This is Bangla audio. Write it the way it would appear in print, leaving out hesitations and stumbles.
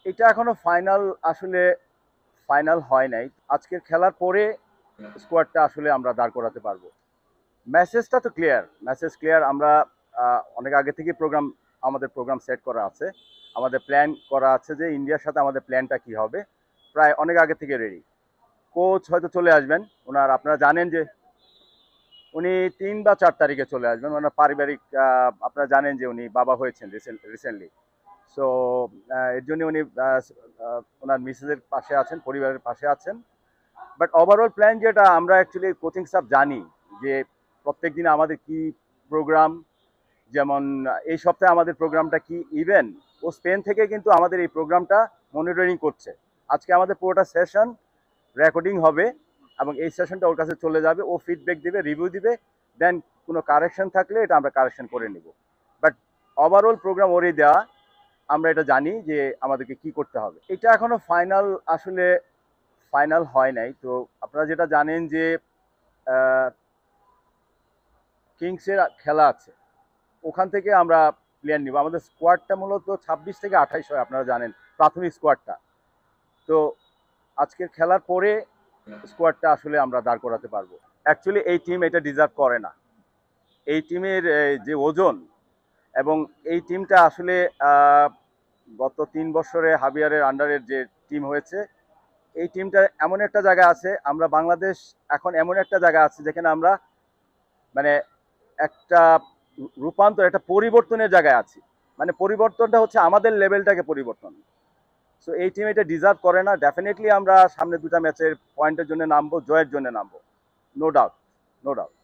এটা এখনো ফাইনাল আসলে ফাইনাল হয় নাই। আজকের খেলার পরে স্কোয়াডটা আসলে আমরা দাঁড় করাতে পারবো। মেসেজটা তো ক্লিয়ার, মেসেজ ক্লিয়ার। আমরা অনেক আগে থেকে আমাদের প্রোগ্রাম সেট করা আছে, আমাদের প্ল্যান করা আছে যে ইন্ডিয়ার সাথে আমাদের প্ল্যানটা কি হবে, প্রায় অনেক আগে থেকে রেডি। কোচ হয়তো চলে আসবেন, আপনারা জানেন যে উনি 3 বা 4 তারিখে চলে আসবেন। ওনার পারিবারিক আপনারা জানেন যে উনি বাবা হয়েছেন রিসেন্টলি। সো এর জন্য উনি ওনার মিসেসের পাশে আছেন, পরিবারের পাশে আছেন। বাট ওভারঅল প্ল্যান যেটা, আমরা অ্যাকচুয়ালি কোচিং স্টাফ জানি যে প্রত্যেক দিন আমাদের কি প্রোগ্রাম। যেমন এই সপ্তাহে আমাদের প্রোগ্রামটা কি। ইভেন ও স্পেন থেকে কিন্তু আমাদের এই প্রোগ্রামটা মনিটরিং করছে। আজকে আমাদের পুরোটা সেশন রেকর্ডিং হবে এবং এই সেশনটা ওর কাছে চলে যাবে, ও ফিডব্যাক দিবে, রিভিউ দিবে। দেন কোনো কারেকশন থাকলে এটা আমরা কারেকশন করে নিব। বাট ওভারঅল প্রোগ্রাম ওরই দেওয়া, আমরা এটা জানি যে আমাদেরকে কি করতে হবে। এটা এখনো ফাইনাল আসলে ফাইনাল হয় নাই। তো আপনারা যেটা জানেন যে কিংসের খেলা আছে, ওখান থেকে আমরা প্লেয়ার নিব। আমাদের স্কোয়াডটা মূলত 26 থেকে 28 হয়, আপনারা জানেন প্রাথমিক স্কোয়াডটা। তো আজকের খেলার পরে স্কোয়াডটা আসলে আমরা দাঁড় করাতে পারবো। অ্যাকচুয়ালি এই টিম এটা ডিজার্ভ করে না। এই টিমের যে ওজন, এবং এই টিমটা আসলে গত 3 বছরে হাবিয়ারের আন্ডারের যে টিম হয়েছে, এই টিমটা এমন একটা জায়গা আছে, আমরা বাংলাদেশ এখন এমন একটা জায়গা আছে যেখানে আমরা মানে একটা রূপান্তর, একটা পরিবর্তনের জায়গায় আছি। মানে পরিবর্তনটা হচ্ছে আমাদের লেভেলটাকে পরিবর্তন। সো এই টিম এটা ডিজার্ভ করে না। ডেফিনেটলি আমরা সামনে 2টা ম্যাচের পয়েন্টের জন্য নামবো, জয়ের জন্য নামবো। No doubt, no doubt.